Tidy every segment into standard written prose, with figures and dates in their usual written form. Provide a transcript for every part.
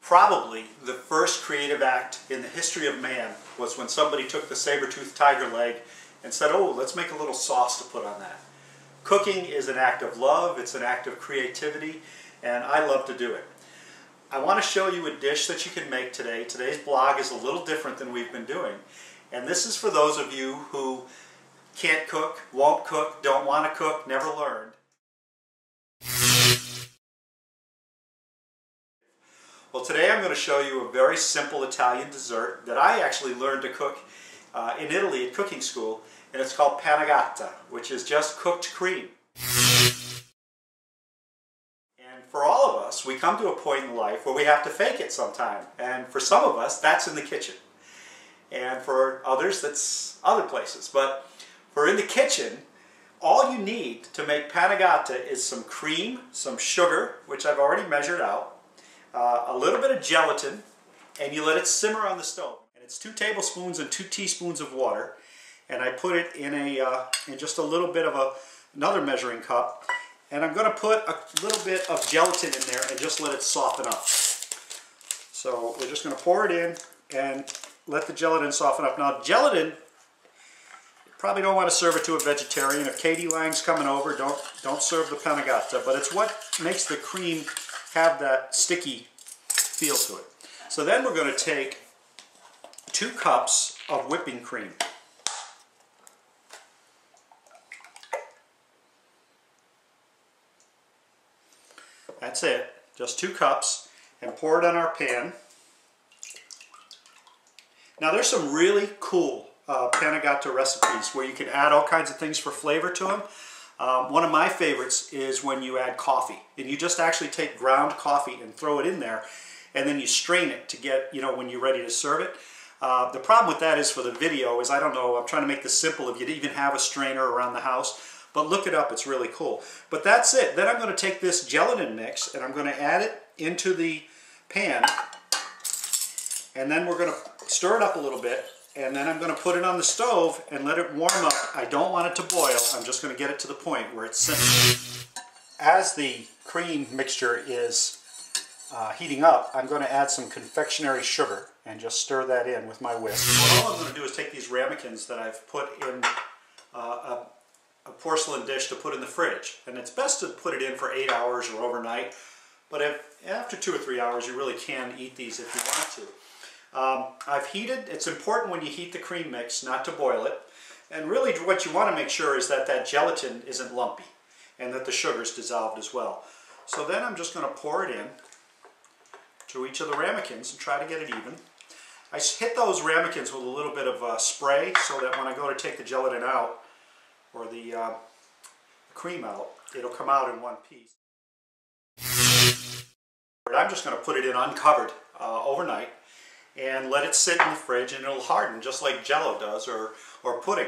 Probably the first creative act in the history of man was when somebody took the saber-toothed tiger leg and said, oh, let's make a little sauce to put on that. Cooking is an act of love, it's an act of creativity, and I love to do it. I want to show you a dish that you can make today. Today's blog is a little different than we've been doing. And this is for those of you who can't cook, won't cook, don't want to cook, never learned. Well, today I'm going to show you a very simple Italian dessert that I actually learned to cook in Italy at cooking school, and it's called Panna Cotta, which is just cooked cream. And for all of us, we come to a point in life where we have to fake it sometime, and for some of us, that's in the kitchen. And for others, that's other places. But for in the kitchen, all you need to make Panna Cotta is some cream, some sugar, which I've already measured out, a little bit of gelatin, and you let it simmer on the stove. And it's 2 tablespoons and 2 teaspoons of water, and I put it in in just a little bit of another measuring cup, and I'm going to put a little bit of gelatin in there and just let it soften up. So we're just going to pour it in and let the gelatin soften up. Now gelatin, you probably don't want to serve it to a vegetarian. If Katie Lang's coming over, don't serve the Panna Cotta, but it's what makes the cream have that sticky feel to it. So then we're going to take 2 cups of whipping cream. That's it, just 2 cups, and pour it on our pan. Now there's some really cool Panna Cotta recipes where you can add all kinds of things for flavor to them. One of my favorites is when you add coffee, and you just actually take ground coffee and throw it in there, and then you strain it to get, you know, when you're ready to serve it. The problem with that is for the video is, I don't know, I'm trying to make this simple if you even have a strainer around the house, but look it up, it's really cool. But that's it. Then I'm going to take this gelatin mix and I'm going to add it into the pan, and then we're going to stir it up a little bit. And then I'm going to put it on the stove and let it warm up. I don't want it to boil. I'm just going to get it to the point where it's simmering. As the cream mixture is heating up, I'm going to add some confectionery sugar and just stir that in with my whisk. Well, all I'm going to do is take these ramekins that I've put in a porcelain dish to put in the fridge. And it's best to put it in for 8 hours or overnight. But after 2 or 3 hours, you really can eat these if you want to. I've heated. It's important when you heat the cream mix not to boil it, and really what you want to make sure is that that gelatin isn't lumpy and that the sugar's dissolved as well. So then I'm just going to pour it in to each of the ramekins and try to get it even. I hit those ramekins with a little bit of spray so that when I go to take the gelatin out, or the cream out, it'll come out in one piece. I'm just going to put it in uncovered overnight and let it sit in the fridge, and it'll harden just like Jell-O does, or pudding.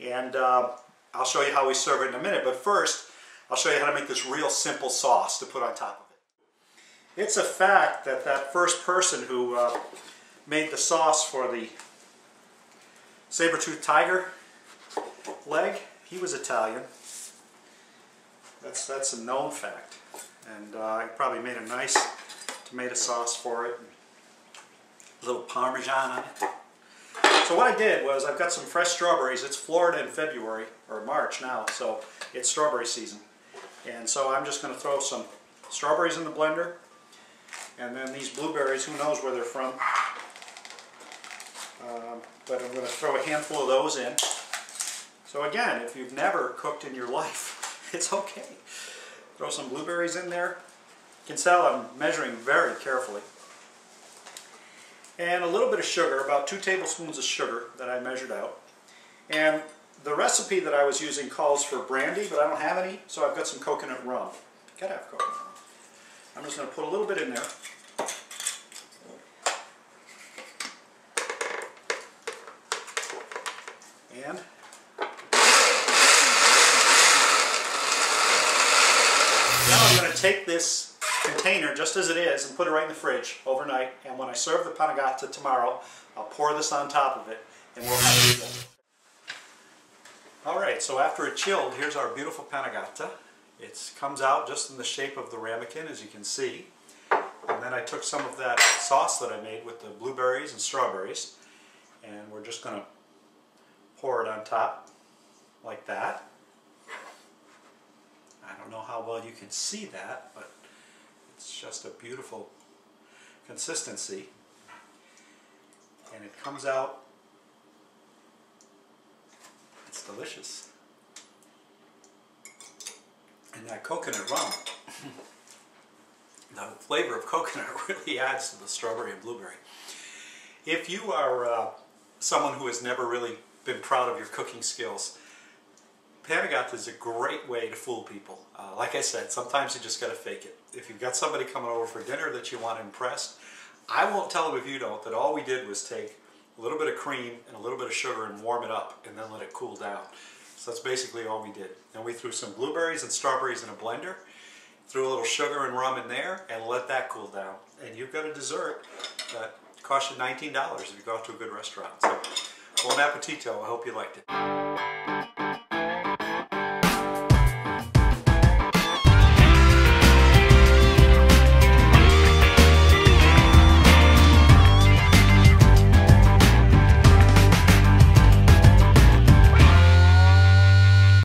And I'll show you how we serve it in a minute, but first I'll show you how to make this real simple sauce to put on top of it. It's a fact that that first person who made the sauce for the saber-toothed tiger leg, he was Italian. That's a known fact. And I probably made a nice tomato sauce for it. A little Parmesan on it. So what I did was, I've got some fresh strawberries. It's Florida in February, or March now, so it's strawberry season. And so I'm just going to throw some strawberries in the blender. And then these blueberries, who knows where they're from. But I'm going to throw a handful of those in. So again, if you've never cooked in your life, it's okay. Throw some blueberries in there. You can tell I'm measuring very carefully. And a little bit of sugar, about 2 tablespoons of sugar that I measured out. And the recipe that I was using calls for brandy, but I don't have any, so I've got some coconut rum. Gotta have coconut rum. I'm just going to put a little bit in there. And now I'm going to take this container just as it is and put it right in the fridge overnight, and when I serve the Panna Cotta tomorrow, I'll pour this on top of it and we'll have it again. Alright, so after it chilled, here's our beautiful Panna Cotta. It comes out just in the shape of the ramekin, as you can see. And then I took some of that sauce that I made with the blueberries and strawberries, and we're just going to pour it on top like that. I don't know how well you can see that, but it's just a beautiful consistency. And it comes out, it's delicious. And that coconut rum, the flavor of coconut really adds to the strawberry and blueberry. If you are someone who has never really been proud of your cooking skills, Panna Cotta is a great way to fool people. Like I said, sometimes you just got to fake it. If you've got somebody coming over for dinner that you want to impress, I won't tell them if you don't that all we did was take a little bit of cream and a little bit of sugar and warm it up and then let it cool down. So that's basically all we did. And we threw some blueberries and strawberries in a blender, threw a little sugar and rum in there, and let that cool down. And you've got a dessert that costs you $19 if you go out to a good restaurant. So, buon appetito. I hope you liked it.